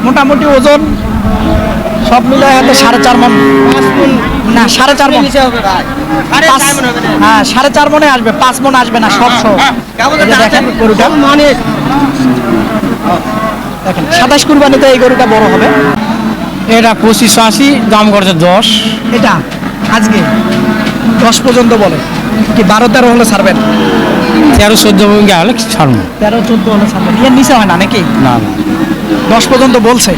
মোটামুটি ওজন সব মিলে হয়তো 4.5 মণ। না 4.5 মণ। হ্যাঁ 4.5 মণে আসবে, 5 মণ আসবে না সব সহ। দেখেন গরুটা দেখেন 27 কুরবানিতে এই গরুটা বড় হবে। এটা 2580 দাম করছে 10। এটা আজকে 10 পর্যন্ত বলে, কি 12-13 হলে ছাড়বেন? 13-14 ভঙ্গি হলে ছাড়বো। 13-14 হলে ছাড়বেন, এর নিচে হয় না নাকি? না না 10 পর্যন্ত বলছে।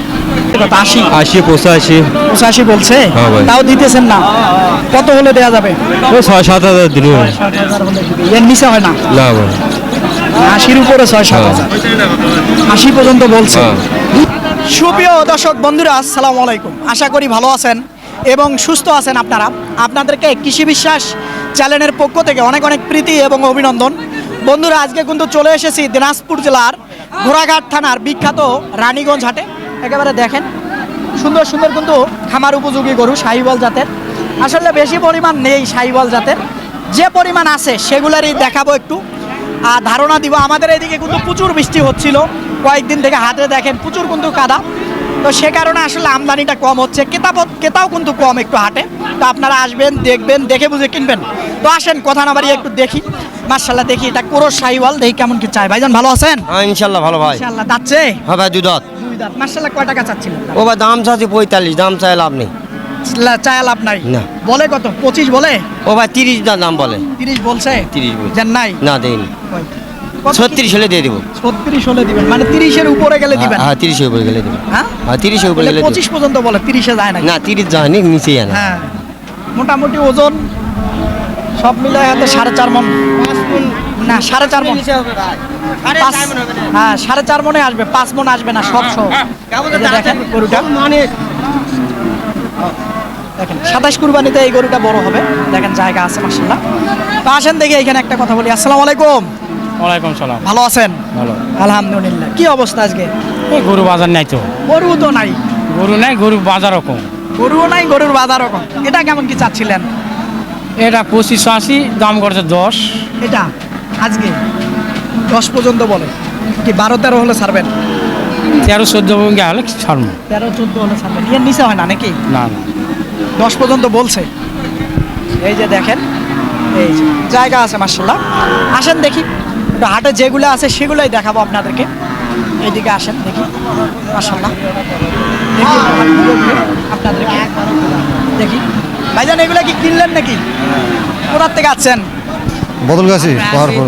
কত 80? 85 বলছে, হ্যাঁ ভাই। তাও দিতেছেন না। কত হলে দেয়া যাবে? 6-7 হাজার দিন 60,000 হলে দিবে। এর নিচে হয় না? না ভাই 80-র উপরে 6-7,000, 80 পর্যন্ত বলছে। হ্যাঁ। সুপ্রিয় দর্শক বন্ধুরা, আসসালামু আলাইকুম। আশা করি ভালো আছেন এবং সুস্থ আছেন আপনারা। আপনাদেরকে কৃষি বিশ্বাস চ্যানেলের পক্ষ থেকে অনেক অনেক প্রীতি এবং অভিনন্দন। বন্ধুরা, আজকে কিন্তু চলে এসেছি দিনাজপুর জেলার ঘোড়াঘাট থানার বিখ্যাত রানীগঞ্জ হাটে। একেবারে দেখেন সুন্দর সুন্দর কিন্তু খামার উপযোগী গরু শাহিওয়াল জাতের। আসলে বেশি পরিমাণ নেই শাহিওয়াল জাতের, যে পরিমাণ আছে সেগুলোরই দেখাবো একটু আর ধারণা দিব। আমাদের এদিকে কিন্তু প্রচুর বৃষ্টি হচ্ছিল কয়েকদিন থেকে, হাতে দেখেন প্রচুর কিন্তু কাদা, তো সে কারণে আসলে আমদানিটা কম হচ্ছে, ক্রেতাও কিন্তু কম একটু হাটে। তো আপনারা আসবেন, দেখবেন, দেখে বুঝে কিনবেন। তো আসেন কথা না বাড়িয়ে একটু দেখি। মার্শাল্লাহ দেখি এটা কোরস শাহিওয়াল, দেখি কেমন কি চাই। ভাইজান ভালো আছেন? হ্যাঁ ইনশাল্লাহ ভালো ভাই। ইনশাআল্লাহ। দাচ্ছে? হ্যাঁ ভাই দুই দাঁত। দুই দাঁত। মার্শাল্লাহ কয় টাকা চাচ্ছিলেন? ও ভাই দাম চাচ্ছি 45, দাম চাই লাভ নেই। চায় লাভ নাই না। বলে কত? 25 বলে? ও ভাই 30 দাম বলে। 30 বলছে? 30 বলছে। জান নাই? না দেয়নি। কত? 36 হলে দিয়ে দেবো। 36 হলে দিবেন, মানে 30-এর উপরে গেলে দিবেন? হ্যাঁ 30 এর উপরে গেলে দেবো। হ্যাঁ হ্যাঁ 30 এর উপরে গেলে দেবো। 25 পর্যন্ত বলে, 30-এ যায় না? না 30 যায়নি, নিচেই আনা। হ্যাঁ মোটামুটি ওজন সব মিলে হয়তো 4.5 মণ। না 4.5 মণ। হ্যাঁ 4.5 মণে আসবে, 5 মণ আসবে না সব সহ। এই যে দেখেন গরুটা দেখেন 27 কুরবানিতে এই গরুটা বড় হবে। দেখেন জায়গা আছে মাশাআল্লাহ। তো আসেন দেখি এখানে একটা কথা বলি। আসসালামু আলাইকুম। ওয়ালাইকুম সালাম। ভালো আছেন? ভালো। আলহামদুলিল্লাহ। কি অবস্থা আজকে? এই গরু বাজার নাই তো। গরু তো নাই। গরু নাই, গরু বাজার রকম। গরুও নাই, গরুর বাজারও কম। এটা কেমন কি চাচ্ছিলেন? এটা 2580 দাম করছে 10। এটা আজকে 10 পর্যন্ত বলে, কি 12-13 হলে ছাড়বেন? 13-14 ভঙ্গি হলে ছাড়বো। 13-14 হলে ছাড়বেন, এর নিচে হয় না নাকি? না না 10 পর্যন্ত বলছে। এই যে দেখেন, এই যে জায়গা আছে মাশাআল্লাহ। আসেন দেখি একটু হাটে যেগুলো আছে সেগুলোই দেখাবো আপনাদেরকে। এইদিকে আসেন দেখি মাশাআল্লাহ, দেখি আপনাদেরকে দেখি। ভাইজান এগুলো কি কিনলেন নাকি? কোথার থেকে আসছেন? বদলগাছি পাহাড়পুর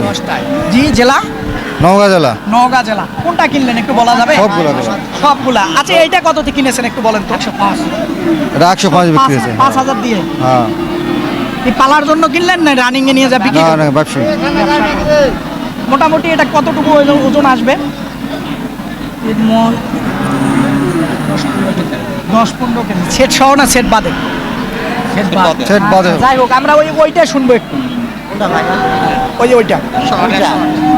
জি, জেলা? নওগাঁ জেলা। নওগাঁ জেলা। কোনটা কিনলেন একটু বলা যাবে? সবগুলা। সবগুলা। আচ্ছা এইটা কত থেকে কিনেছেন একটু বলেন তো? 105। এটা 105 বিক্রি হয়েছে। 5,000 দিয়ে? হ্যাঁ এই পালার জন্য কিনলেন না রানিং এ নিয়ে যাবে? না না ব্যবসায়ী। মোটামুটি এটা কতটুকু ওজন আসবে? 10-15 কেজি। সেট সহ না সেট বাদে? সেট বাদে। যাই হোক আমরা ওইটা শুনবো একটু। ওই যে ওইটা।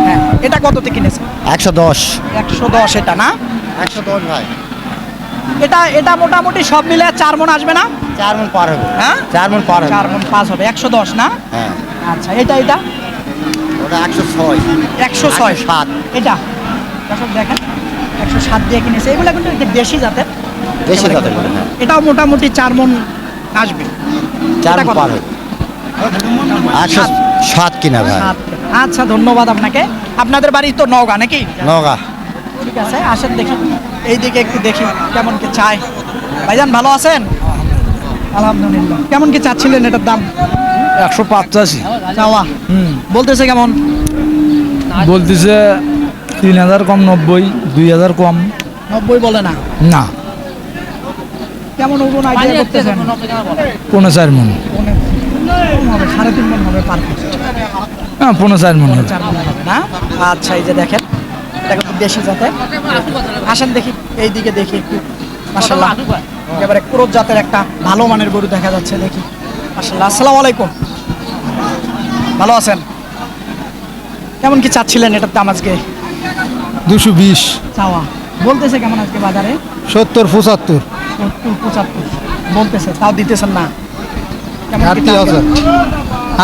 হ্যাঁ এটা কততে কিনেছেন? 110। 110 এটা না? 110 ভাই। এটা মোটামুটি সব মিলে 4 মণ আসবে না? 4 মণ পার হবে। হ্যাঁ 4 মণ পার হবে। 4 মণ পাস হবে। 110 না? হ্যাঁ আচ্ছা এটা ওটা 106। 106। 7 এটা দর্শক দেখেন 107 দিয়ে কিনেছে। এগুলো কিন্তু একটু দেশি জাতের। দেশি জাতের বলে, হ্যাঁ। এটাও মোটামুটি 4 মণ আসবে। 4 এটা মণ কত? পার হবে। 107 কিনা ভাই। আচ্ছা ধন্যবাদ আপনাকে। আপনাদের বাড়ি তো নওগাঁ নাকি? নওগাঁ। ঠিক আছে আসেন দেখি এইদিকে একটু দেখি কেমন কি চাই। ভাইজান ভালো আছেন? আলহামদুলিল্লাহ। কেমন কি চাচ্ছিলেন এটার দাম? 185 চাওয়া বলতেছে কেমন? বলতেছে 3000 কম 90, 2000 কম 90 বলে না? না। কেমন ওজন আইডিয়া করতেছেন? 4.5 মণ। হবে 3.5 মণ হবে পার পিস। হ্যাঁ 4.5 মণ। 4 মণ হবে না? আচ্ছা এই যে দেখেন এটা কিন্তু দেশি জাতের। আসেন দেখি এইদিকে দেখি একটু মাশাআল্লাহ একেবারে ক্রোধ জাতের একটা ভালো মানের গরু দেখা যাচ্ছে। দেখি মাশাআল্লাহ। আসসালামু আলাইকুম। ভালো আছেন? কেমন কি চাচ্ছিলেন এটার দাম আজকে? 220। চাওয়া বলতেছে কেমন আজকে বাজারে? 70 75। 70-75 বলতেছে, তাও দিতেছেন না। কেমন কি 80,000।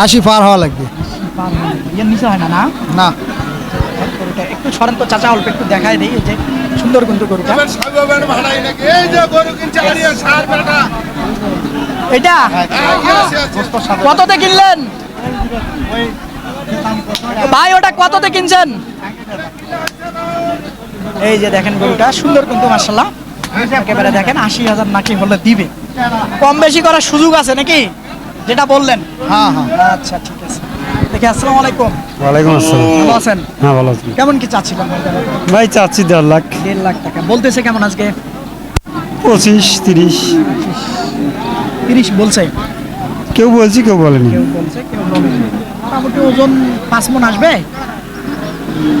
80 পার হওয়া লাগবে। পার হয় না? এর নিচে হয় না? না না গরুটা একটু সরেন তো চাচা, অল্প একটু দেখায় দিই। এই যে সুন্দর কিন্তু গরুটা। এটা কততে কিনলেন ভাই, ওটা কততে কিনছেন? এই যে দেখেন গরুটা সুন্দর কিন্তু মাশাআল্লাহ, একেবারে দেখেন 80,000 নাকি হলে দিবে, কম বেশি করার সুযোগ আছে নাকি, যেটা বললেন? হ্যাঁ হ্যাঁ। আচ্ছা ঠিক আছে। দেখি, আসসালামু আলাইকুম। ওয়ালাইকুম আসসালাম। ভালো আছেন? হ্যাঁ ভালো আছি কেমন কি চাচ্ছিলেন? ভাই, চাচ্ছি 1.5 লাখ। 1.5 লাখ টাকা বলতেছে। কেমন আজকে? 25-30 30 বলছে, কেউ বলছি, কেউ বলেনি। কেউ বলছে কেউ বলেনি। মোটামুটি ওজন 5 মণ আসবে,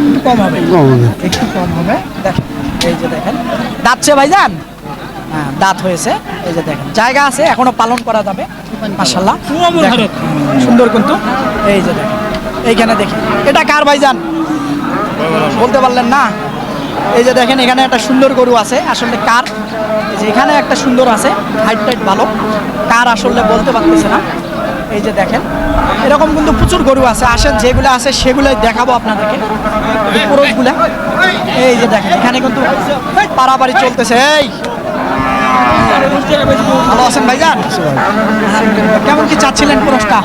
একটু কম হবে, একটু কম হবে। দেখেন এই যে দেখেন দাঁতছে ভাইজান, হ্যাঁ দাঁত হয়েছে। এই যে দেখেন জায়গা আছে, এখনো পালন করা যাবে মাশাআল্লাহ। দেখেন, সুন্দর কিন্তু। এই যে দেখেন এইখানে দেখি, এটা কার ভাইজান বলতে পারলেন না? এই যে দেখেন এখানে একটা সুন্দর গরু আছে, আসলে কার? এই যে এখানে একটা সুন্দর আছে, হাইট টাইট ভালো, কার আসলে বলতে পারতেছে না। এই যে দেখেন এরকম কিন্তু প্রচুর গরু আছে, আসেন যেগুলো আছে সেগুলোই দেখাবো আপনাদেরকে, পুরোগুলা। এই যে দেখেন এখানে কিন্তু পারাপারি চলতেছে। এই ভালো আছেন ভাইজান? কেমন কি চাচ্ছিলেন পুরস্কার?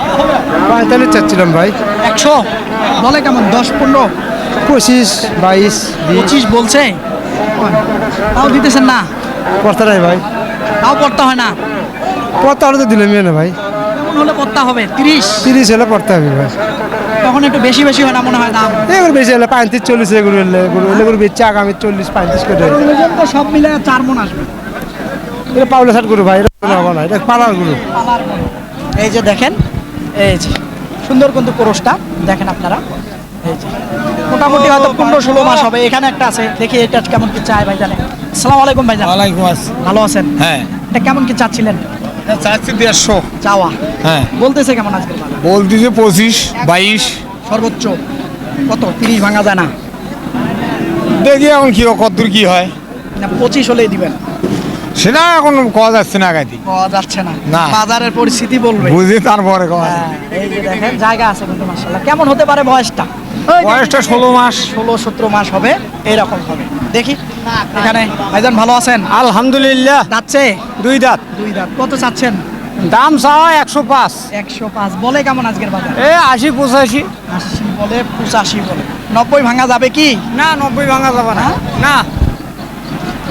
45 চাচ্ছিলাম ভাই। 100 বলে কেমন? 10-15 25-22 25 বলছে, তাও দিতেছেন না? পড়তে নাই ভাই, তাও পড়তে হয় না? পড়তে হলে তো দিলাম না ভাই। কেমন হলে পড়তে হবে? 30 হলে পড়তে হবে ভাই। তখন একটু বেশি বেশি হয় না মনে হয় দাম? এগুলো বেশি হলে 35-40 এগুলো এগুলো বেচছে আগামী 40-35 করে। ওজন তো সব মিলে 4 মণ আসবে। এটা পাউলা শার্ট গরু ভাই, এটা হবে না, এটা পালার গরু। এই যে দেখেন, এই যে সুন্দর কিন্তু কোরসটা দেখেন আপনারা। এই যে মোটামুটি হয়তো 15-16 মাস হবে। এখানে একটা আছে, দেখি এটা কেমন কি চায় ভাই জানে। আসসালামু আলাইকুম ভাইজান। ওয়ালাইকুম আসসালাম। ভালো আছেন? হ্যাঁ, এটা কেমন কি চাচ্ছিলেন? চাচ্ছি 150। চাওয়া হ্যাঁ, বলতেছে কেমন আজকে বাজার? বলতেছে 25-22। সর্বোচ্চ কত? 30 ভাঙা যায় না? দেখি এখন কি কতদূর কি হয়, না 25 হলেই দিবেন? সেটা এখন কওয়া যাচ্ছে না গাড়ি, পাওয়া যাচ্ছে না, না। বাজারের পরিস্থিতি বলবে। বুঝে তারপরে কওয়া হ্যাঁ, যাবে। এই যে দেখেন জায়গা আছে কিন্তু মাশাআল্লাহ। কেমন হতে পারে বয়সটা? বয়সটা 16 মাস। 16-17 মাস হবে, এরকম হবে। দেখি এখানে ভাইজান ভালো আছেন? আলহামদুলিল্লাহ। যাচ্ছে 2 দাঁত। 2 দাঁত। কত চাচ্ছেন? দাম চাওয়া 105। 105 বলে কেমন আজকের বাজার? 80-85। 80 বলে, 85 বলে। 90 ভাঙা যাবে কি? না, 90 ভাঙা যাবে না। না,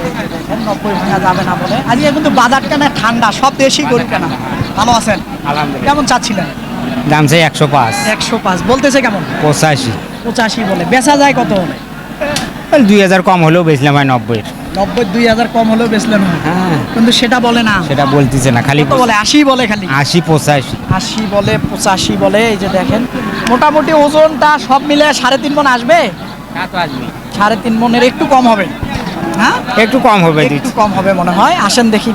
এই যে দেখেন 90 ভাঙা যাবে না বলে। আজকে কিন্তু বাজারটা না ঠান্ডা, সব দেশি গরু কেনা। ভালো আছেন? আলহামদুলিল্লাহ। কেমন চাচ্ছিলেন? দাম চাই 105। 105 বলতেছে কেমন? 85। 85 বলে। বেচা যায় কত হলে? 2000 কম হলেও বেচলাম হয় 90-এর। 90 2000 কম হলেও বেচলেন হয়। হ্যাঁ, কিন্তু সেটা বলে না। সেটা বলতেছে না, খালি কত বলে? 80 বলে খালি। 80-85। 80 বলে, 85 বলে। এই যে দেখেন মোটামুটি ওজনটা সব মিলে 3.5 মণ আসবে। তা তো আসবে, 3.5 মণের একটু কম হবে। হ্যাঁ, একটু কম হবে। একটু কম হবে মনে হয়। আসেন দেখি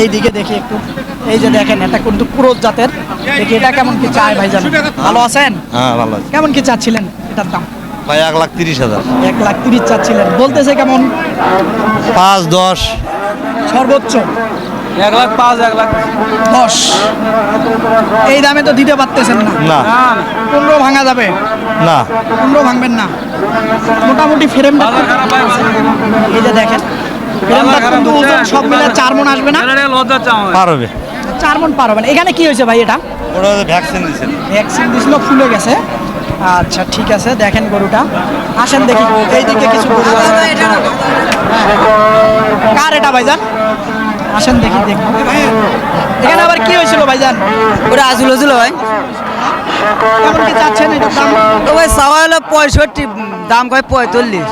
এই দিকে দেখি একটু। এই যে দেখেন এটা কিন্তু পুরো জাতের। দেখি এটা কেমন কি চায় ভাইজান? ভালো আছেন? হ্যাঁ ভালো আছে কেমন কি চাচ্ছিলেন এটার দাম? ভাই। 1,30,000। 1,30,000 চাচ্ছিলেন, বলতেছে কেমন? 5-10। সর্বোচ্চ 1,05,000 10। এই দামে তো দিতে পারতেছেন না। না 15 ভাঙা যাবে? না 15 ভাঙবেন না। মোটামুটি ফ্রেমটা এই যে দেখেন ফ্রেমটা কিন্তু ওজন সব মিলে 4 মণ আসবে না? পার হবে। 4 মণ পার হবে না। এখানে কি হয়েছে ভাই? এটা ওরা ভ্যাকসিন দিয়েছেন। ভ্যাকসিন দিছিল, ফুলে গেছে। আচ্ছা ঠিক আছে, দেখেন গরুটা। আসেন দেখি এইদিকে কিছু গরু আছে। কার এটা ভাইজান? আসেন দেখি দেখি। এখানে আবার কি হয়েছিল ভাইজান? ওটা আসল হয়েছিল ভাই। কেমন কি চাচ্ছেন এটার দাম? তো ভাই চাওয়া হলো 65, দাম কয় 45।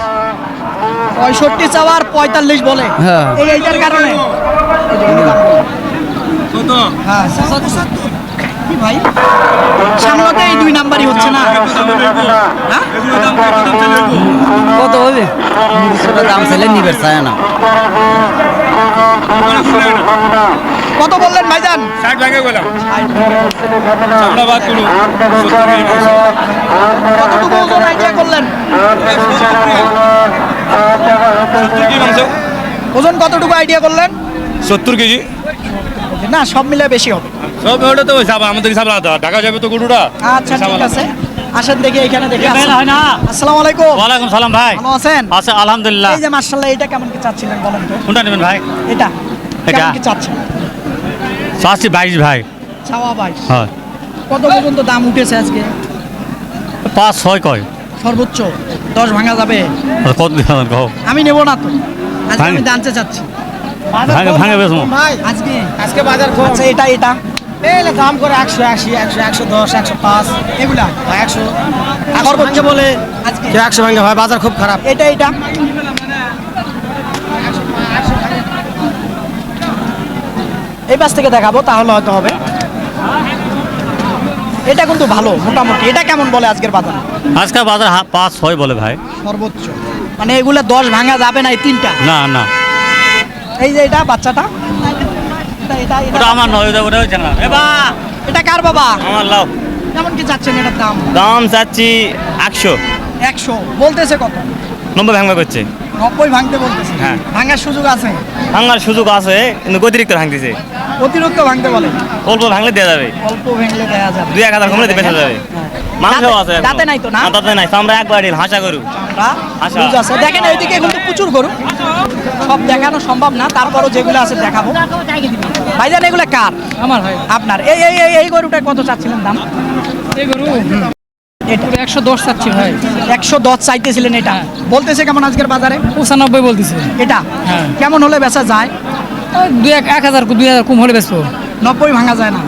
65 চাওয়ার 45 বলে। হ্যাঁ। এইটার কারণে হ্যাঁ। কি ভাই সামলাতে এই 2 নাম্বারই হচ্ছে না? হ্যাঁ? কত হবে? দাম চাইলে নিবে চায় না। কত বললেন ভাইজান? 60 ভাঙে গেলাম। কতটুকু ওজন আইডিয়া করলেন? ওজন কতটুকু আইডিয়া করলেন? 70 কেজি। না সব মিলে বেশি হবে। সব ওটা তো হিসাব, আমাদের হিসাব আলাদা। ঢাকা যাবে তো গরুটা। আচ্ছা ঠিক আছে, আসেন দেখি এখানে দেখি আসসালামু আলাইকুম ওয়ালাইকুম সালাম ভাই ভালো আছেন আচ্ছা আলহামদুলিল্লাহ এই যে মাশাআল্লাহ এটা কেমন কি চাচ্ছিলেন বলেন তো কোনটা নেবেন ভাই এটা এটা? কেমন কি চাচ্ছেন চাচ্ছি 22 ভাই ছাওয়া ভাই হ্যাঁ কত পর্যন্ত দাম উঠেছে আজকে 5-6 কয় সর্বোচ্চ 10 ভাঙা যাবে কত দিবেন কও আমি নেব না তো আজকে আমি ভাঙে। জানতে চাচ্ছি ভাঙে বেচবো আজকে আজকে বাজার কম আচ্ছা এটা এই দাম করে 180 100 110 105 এগুলা 100 সর্বোচ্চ বলে আজকে 100 ভাঙে ভাই বাজার খুব খারাপ এটা এই পাশ থেকে দেখাবো তাহলে হয়তো হবে এটা কিন্তু ভালো মোটামুটি এটা কেমন বলে আজকের বাজার আজকে বাজার 5-6 বলে ভাই সর্বোচ্চ মানে এগুলা 10 ভাঙা যাবে না এই তিনটা না না এই যে এটা বাচ্চাটা ওটা আমার নয় ওটা হচ্ছে না এ বা এটা কার বাবা আমার লাও কেমন কি চাচ্ছেন এটার দাম দাম চাচ্ছি 100 100 বলতেছে কত নম্বর ভাঙবা করছে 90 ভাঙতে বলতেছে হ্যাঁ। ভাঙার সুযোগ আছে ভাঙার সুযোগ আছে কিন্তু অতিরিক্ত ভাঙতেছে অতিরিক্ত ভাঙতে বলে অল্প ভাঙলে দেওয়া যাবে অল্প ভাঙলে দেয়া যাবে 2-1000 কমলে বেচা যাবে হ্যাঁ। মাংস দাঁতে- আছে দাঁতে নাই তো না দাঁতে নাই আমরা একবার হাসা করু আমরা আচ্ছা। লুজ আছে দেখেন এইদিকে কিন্তু প্রচুর গরু সব দেখানো সম্ভব না তারপরও যেগুলো আছে দেখাবো ভাইজান এগুলো কার আমার ভাই আপনার এই এই এই এই গরুটা কত চাচ্ছিলেন দাম এই গরু এটা 110 চাচ্ছি ভাই 110 চাইতেছিলেন এটা বলতেছে কেমন আজকের বাজারে 95 বলতেছে এটা হ্যাঁ। কেমন হলে বেচা যায় 1000 কম হলে বেচবো 90 ভাঙা যায় না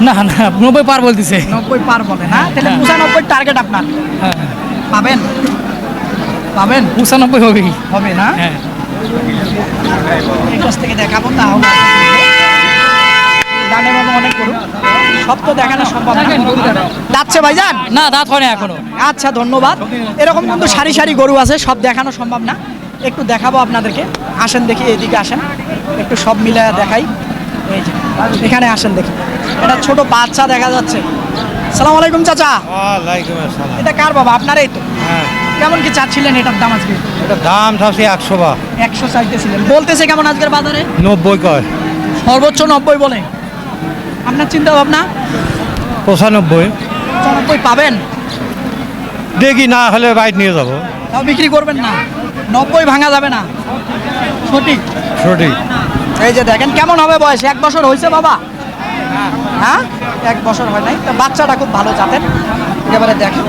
না না 90 পার বলতেছে 90 পার বলে না তাহলে হ্যাঁ। 95 টার্গেট আপনার হ্যাঁ পাবেন পাবেন 95 হবেই হবে না হ্যাঁ এই কাছ থেকে দেখাবো তাহলে ডানে বামে অনেক গরু সব তো দেখানো সম্ভব না যাচ্ছে ভাইজান না দাঁত হয় না এখনো আচ্ছা ধন্যবাদ এরকম কিন্তু সারি সারি গরু আছে সব দেখানো সম্ভব না একটু দেখাবো আপনাদেরকে আসেন দেখি এইদিকে আসেন একটু সব মিলায় দেখাই এই যে এখানে আসেন দেখি এটা ছোট বাচ্চা দেখা যাচ্ছে সালাম আলাইকুম চাচা ওয়ালাইকুম আসসালাম এটা কার বাবা আপনারই তো হ্যাঁ কেমন কি চাচ্ছিলেন এটার দাম আজকে এটা দাম থাকছে 100 বা 100 চাইতেছিলেন বলতেছে কেমন আজকের বাজারে 90 কয় সর্বোচ্চ 90 বলে আপনার চিন্তা ভাবনা 95 95 পাবেন দেখি না হলে বাইট নিয়ে যাব তাও বিক্রি করবেন না 90 ভাঙা যাবে না সঠিক সঠিক এই যে দেখেন কেমন হবে বয়স 1 বছর হয়েছে বাবা হ্যাঁ 1 বছর হয় নাই তো বাচ্চাটা খুব ভালো জাতের একেবারে দেখেন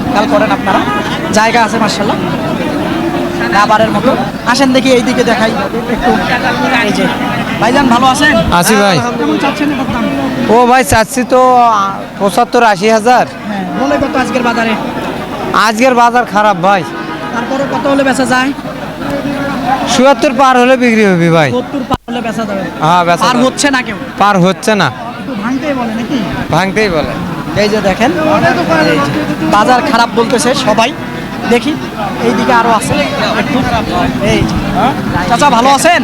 খেয়াল করেন আপনারা জায়গা আছে মার্শাল্লাহ রাবারের মতো আসেন দেখি এইদিকে দেখাই একটু এই যে ভাইজান ভালো আছেন আছি ভাই। কেমন চাচ্ছেন এটার দাম ও ভাই চাচ্ছি তো 75-80 হাজার হ্যাঁ বলে কত আজকের বাজারে আজকের বাজার খারাপ ভাই তারপরে কত হলে বেচা যায় 77 পার হলে বিক্রি হবে ভাই 70 পার হলে বেচা যাবে হ্যাঁ বেচা আর যাবে। হচ্ছে না কেউ পার হচ্ছে না একটু ভাঙতেই বলে নাকি ভাঙতেই বলে এই যে দেখেন এই যে, বাজার খারাপ বলতেছে সবাই দেখি এইদিকে আরো আছে একটু এই যে চাচা ভালো আছেন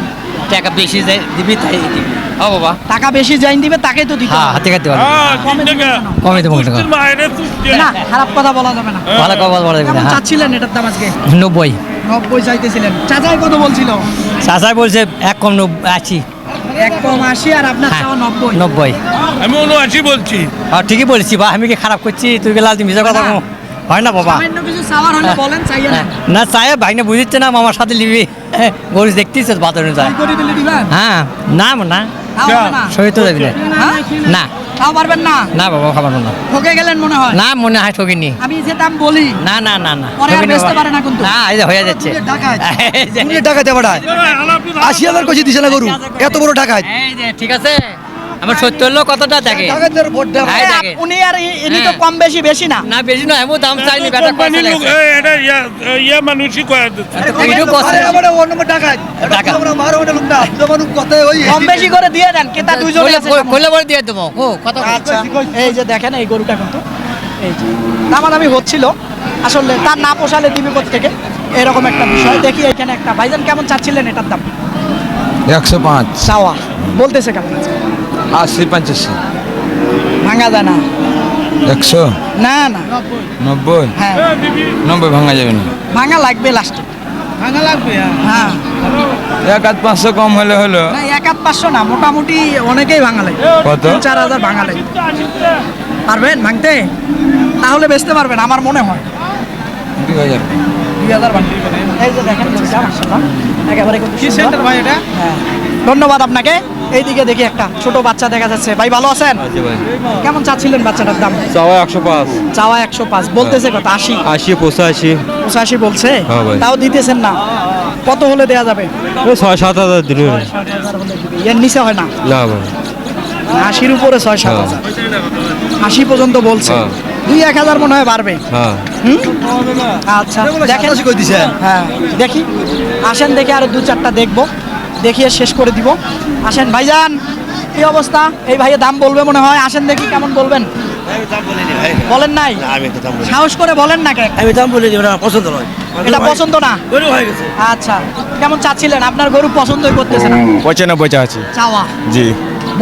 টাকা বেশি যায় দিবি তাই দিবি হ্যাঁ বাবা টাকা বেশি যাইন দিবে তাকেই তো দিতে হবে। হাতে খাতে পারবো কমে দিবেন কেন? কমে দেবো না খারাপ কথা বলা যাবে না ভালো কথা বলা যাবে কেমন না চাচ্ছিলেন এটার দাম আজকে 90 90 চাইতেছিলেন চাচাই কত বলছিল চাচাই বলছে এক কম 80 এক কম 80 আর আপনার হ্যাঁ। চাওয়া 90 90 আমি 79 বলছি আর ঠিকই বলছি বা আমি কি খারাপ করছি তুই গেলে আজ মিশা কথা না। কও। হয় না বাবা সামান্য কিছু চাওয়ার হলে বলেন চাইয়ে না না চাই ভাই না বুঝিচ্ছে না আমার সাথে লিবি গরু দেখতেইছ বাজারে যায় কি করে দিলে দিবেন হ্যাঁ না না তাও হবে না সই তো যাবি না হ্যাঁ? না তাও পারবেন না না বাবা খাবার না ঠকে গেলেন মনে হয় না মনে হয় ঠকিনি আমি যে দাম বলি না না না না পরে আর ঠকিনি বেচতে বাবা। পারে না কিন্তু। না এই যে হয়ে যাচ্ছে ডাকাত এই যে- টাকাতে বাড়ায় 80,000 কইছি দিছে না গরু এত বড় টাকায় এই যে ঠিক আছে আমার 70 হলো কতটা দেখে টাকাতের ভোট দেব এই দেখেন। উনি আর ইনি তো হ্যাঁ। কম বেশি না না বেশি না এমন দাম চাইনি বেটা কোম্পানির লোক এটা ইয়া মানুষই কয় এইটু কষ্ট ওর নম্বর টাকায় টাকা। আমরা মারো ওটা লোক না জমানো কথাই ওই কম বেশি করে দিয়ে দেন কেতা দুইজন আছে তেমন। কইলে বলে দিয়ে দেবো ও কত আচ্ছা এই যে দেখেন এই গরুটা কিন্তু এই যে দামাদামি হচ্ছিল আসলে তার না পোষালে দিবি থেকে এরকম একটা বিষয় দেখি এখানে একটা ভাইজান কেমন চাচ্ছিলেন এটার দাম 105 চাওয়া বলতেছে কেমন আছে? 80-85 ভাঙা যায় না 100 না না 90 হ্যাঁ 90 ভাঙা যাবে না ভাঙা লাগবে লাস্টে ভাঙা লাগবে হ্যাঁ 1-500 কম হলে হলো না 1-500 না মোটামুটি অনেকেই ভাঙা লাগে কত? 3-4 হাজার ভাঙা লাগে পারবেন ভাঙতে? তাহলে বেচতে পারবেন আমার মনে হয়। 2000 ভাঙতে পারবেন। এই যে দেখেন গরুটা মাশাআল্লাহ একেবারে কিন্তু কি সুন্দর। সেন্টার ভাই এটা? হ্যাঁ ধন্যবাদ আপনাকে। এইদিকে দেখি একটা ছোট বাচ্চা দেখা যাচ্ছে। ভাই ভালো আছেন? কেমন চাচ্ছিলেন বাচ্চাটার দাম? চাওয়া 105, চাওয়া 105, বলতেছে কত? 80 80, 85, 85 বলছে। হ্যাঁ ভাই। তাও দিতেছেন না, কত হলে দেয়া যাবে? 6-7 হাজার দিন। 60,000 হলে দিবে। এর নিচে হয় না? না ভাই। 80-র উপরে 6-7 হাজার, 80 পর্যন্ত বলছে। হ্যাঁ। 2-1 মনে হয় বাড়বে। হ্যাঁ। হুম? আচ্ছা দেখেন, হ্যাঁ দেখি, আসেন দেখি আরো 2-4টা দেখবো, দেখিয়ে শেষ করে দিব। আসেন ভাইজান, কি অবস্থা? এই ভাইয়ের দাম বলবে মনে হয়, আসেন দেখি কেমন বলবেন। বলেন নাই? সাহস করে বলেন না। আমি দাম বলে দিব না, পছন্দ নয়। এটা পছন্দ না? গরু হয়ে গেছে। আচ্ছা কেমন চাচ্ছিলেন? আপনার গরু পছন্দই করতেছে না। 95 চাচ্ছি। চাওয়া জি।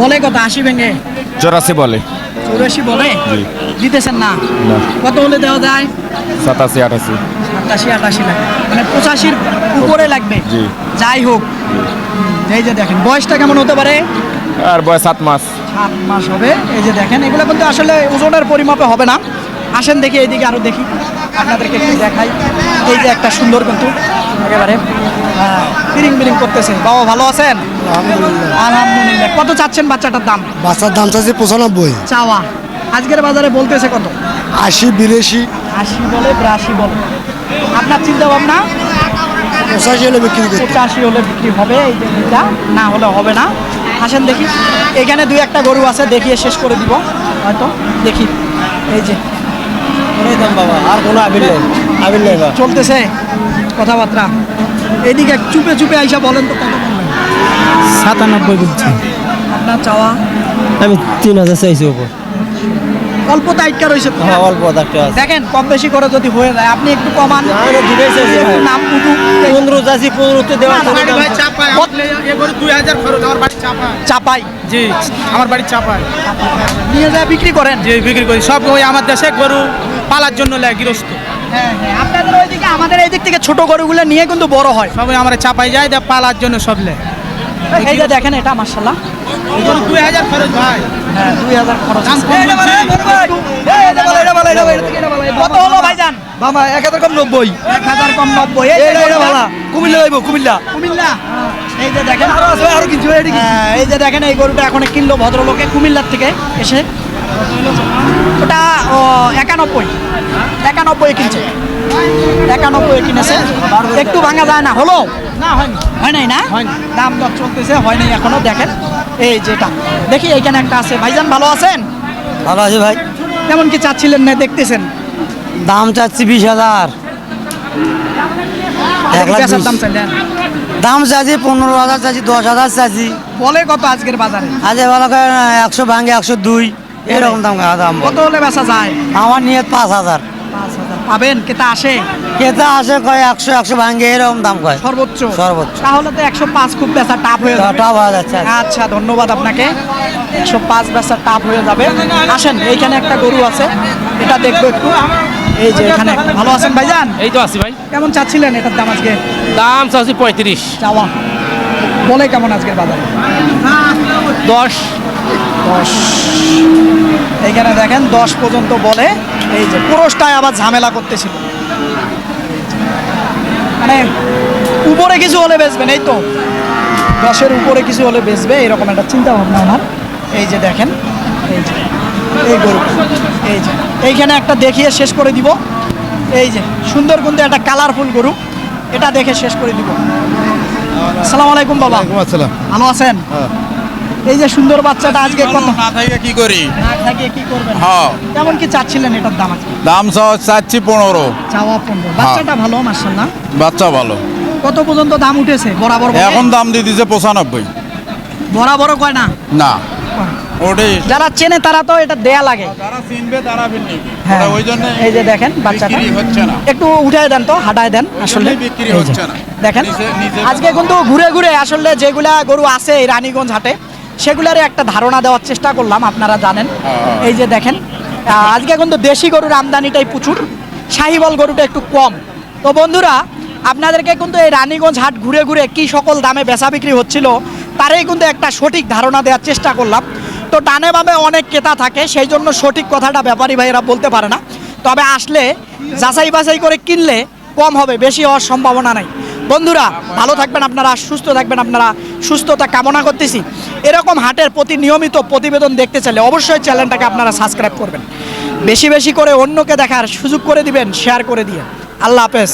বলে কত? 80 ভেঙে 84 বলে। 84 বলে? জি। দিতেছেন না? না। কত হলে দেওয়া যায়? 87, 88। 87-88 লাগবে, মানে 85-র উপরে লাগবে। জি। যাই হোক, এই যে দেখেন বয়সটা কেমন হতে পারে? আর বয়স 7 মাস। 7 মাস হবে। এই যে দেখেন এগুলো কিন্তু আসলে ওজনের পরিমাপে হবে না। আসেন দেখি এইদিকে আরো দেখি, আপনাদেরকে একটু দেখাই। এই যে একটা সুন্দর কিন্তু একেবারে বিরিং বিরিং করতেছে। বাবা ভালো আছেন? আলহামদুলিল্লাহ। কত চাচ্ছেন বাচ্চাটার দাম? বাচ্চার দাম চাচ্ছে 95, চাওয়া আজকের বাজারে বলতেছে কত? 80, 82, 80 বলে, 82 বলে। আপনার চিন্তা ভাবনা? 85 হলে বিক্রি করতে। 85 হলে বিক্রি হবে। এই যে দুইটা, না হলে হবে না। আসেন দেখি, এখানে 2-1টা গরু আছে, দেখিয়ে শেষ করে দিব হয়তো। দেখি এই যে বাবা আর কোনো আবির নেই, আবির নেই। চলতেছে কথাবার্তা। এদিকে চুপে চুপে আইসা বলেন তো কত বলবেন? 97 বলছি। আপনার চাওয়া? আমি 3000 চাইছি উপর। অল্প টাইটকা রয়েছে তো। অল্প একটা আছে। দেখেন কম বেশি করে যদি হয়ে যায়, আপনি একটু কমান। দিবেই চাইছি একটু ভাই। নাম উঠুক। 15 চাইছি, 15 তে দেওয়া না, কোনো দাম। এ 2000 খরচ, আমার বাড়ি চাপায়। চাপাই জি, আমার বাড়ি চাপায়। নিয়ে যায় বিক্রি করেন? যে বিক্রি করি সব ওই আমার দেশে গরু পালার জন্য লাগে গৃহস্থ। হ্যাঁ হ্যাঁ, আপনাদের ওইদিকে আমাদের এই দিক থেকে ছোট গরুগুলো নিয়ে কিন্তু বড় হয়। সবাই আমার চাপাই যায়, দেখ পালার জন্য সব লে। এই যে দেখেন এটা মাশাআল্লাহ। এই গরু 2000 খরচ ভাই। হ্যাঁ 2000 খরচ দাম আছে। কম বলছি। কত হলো ভাইজান? মামা 1000 কম 90। 1000 কম 90। এই যে এটা ভালো। কুমিল্লা যাইব, কুমিল্লা। কুমিল্লা। এই যে দেখেন আরো কিছু এদিকে। হ্যাঁ, এই যে দেখেন এই গরুটা এখন কিনলো ভদ্রলোকে কুমিল্লার থেকে এসে। ওটা 91 কিনছে। 91 কিনেছে। একটু ভাঙা যায় না? হলো না হয়নি। হয় নাই না? হয়নি। দাম দর চলতেছে, হয় নাই এখনো। দেখেন এই যেটা দেখি, এইখানে একটা আছে। ভাইজান ভালো আছেন? ভালো আছে ভাই। কেমন কি চাচ্ছিলেন না দেখতেছেন? দাম চাচ্ছি 20,000। 1,20,000 বেচার দাম চাইলেন? দাম চাচ্ছি 15,000 চাচ্ছি, 10,000 চাচ্ছি। বলে কত আজকের বাজারে? আজ ভালো করে 100 ভাঙে 102 এরকম দাম দাম কত হলে বেচা যায়? আমার নিয়ে 5,000। 5,000 পাবেন? কেতা আসে? কেতা আসে কয় 100 ভাঙে এরকম দাম কয়। সর্বোচ্চ? সর্বোচ্চ। তাহলে তো 105 খুব বেচা টাপ হয়ে যাবে। টাপ হয়ে যাচ্ছে। আচ্ছা ধন্যবাদ আপনাকে। 105 বেচা টাপ হয়ে যাবে। আসেন এইখানে একটা গরু আছে, এটা দেখবো একটু। এই যে এখানে ভালো আছেন ভাইজান? এই তো আছি ভাই। কেমন চাচ্ছিলেন এটার দাম আজকে? দাম চাচ্ছি 35, চাওয়া বলে কেমন আজকের বাজারে? 10। এইখানে দেখেন 10 পর্যন্ত বলে। এই যে পুরোটাই আবার ঝামেলা করতেছিল, মানে উপরে কিছু হলে বেচবেন। এই তো 10-এর উপরে কিছু হলে বেচবে, এরকম একটা চিন্তা ভাবনা আমার। এই যে দেখেন এই যে এই গরু, এই যে এইখানে একটা দেখিয়ে শেষ করে দিব। এই যে সুন্দর কিন্তু একটা কালারফুল গরু, এটা দেখে শেষ করে দিব। আসসালামু আলাইকুম বাবা। আসসালাম। ভালো আছেন? এই যে সুন্দর বাচ্চাটা আজকে কত? না থাকে কি করি? না থাকিয়ে কি করবেন? হ্যাঁ। কেমন কি চাচ্ছিলেন এটার দাম আজকে? দাম চাচ্ছি 15। চাওয়া 15। বাচ্চাটা ভালো মাশাআল্লাহ। বাচ্চা ভালো। কত পর্যন্ত দাম উঠেছে? বরাবর বলে? এখন দাম দিয়ে দিছে 95। বরাবর কয় না? না ওটাই যারা চেনে তারা তো এটা দেয়া লাগে। যারা চিনবে তারা বিক্রি। হ্যাঁ ওই জন্য এই যে দেখেন বাচ্চাটা বিক্রি হচ্ছে না। একটু উঠায় দেন তো, হাঁটায় দেন। আসলে বিক্রি এই যে হচ্ছে না। দেখেন নিজে আজকে কিন্তু ঘুরে ঘুরে আসলে যেগুলা গরু আছে এই রানীগঞ্জ হাটে সেগুলারই একটা ধারণা দেওয়ার চেষ্টা করলাম। আপনারা জানেন এই যে দেখেন আজকে কিন্তু দেশি গরুর আমদানিটাই প্রচুর, শাহিওয়াল গরুটা একটু কম। তো বন্ধুরা আপনাদেরকে কিন্তু এই রানীগঞ্জ হাট ঘুরে ঘুরে কি সকল দামে বেচা বিক্রি হচ্ছিল তারই কিন্তু একটা সঠিক ধারণা দেওয়ার চেষ্টা করলাম। তো ডানে বামে অনেক ক্রেতা থাকে, সেই জন্য সঠিক কথাটা ব্যাপারী ভাইয়েরা বলতে পারে না। তবে আসলে যাচাই বাছাই করে কিনলে কম হবে, বেশি হওয়ার সম্ভাবনা নাই। বন্ধুরা ভালো থাকবেন আপনারা, সুস্থ থাকবেন আপনারা, সুস্থতা কামনা করতেছি। এরকম হাটের প্রতি নিয়মিত প্রতিবেদন দেখতে চাইলে অবশ্যই চ্যানেলটাকে আপনারা সাবস্ক্রাইব করবেন, বেশি বেশি করে অন্যকে দেখার সুযোগ করে দিবেন, শেয়ার করে দিয়ে। আল্লাহ হাফেজ।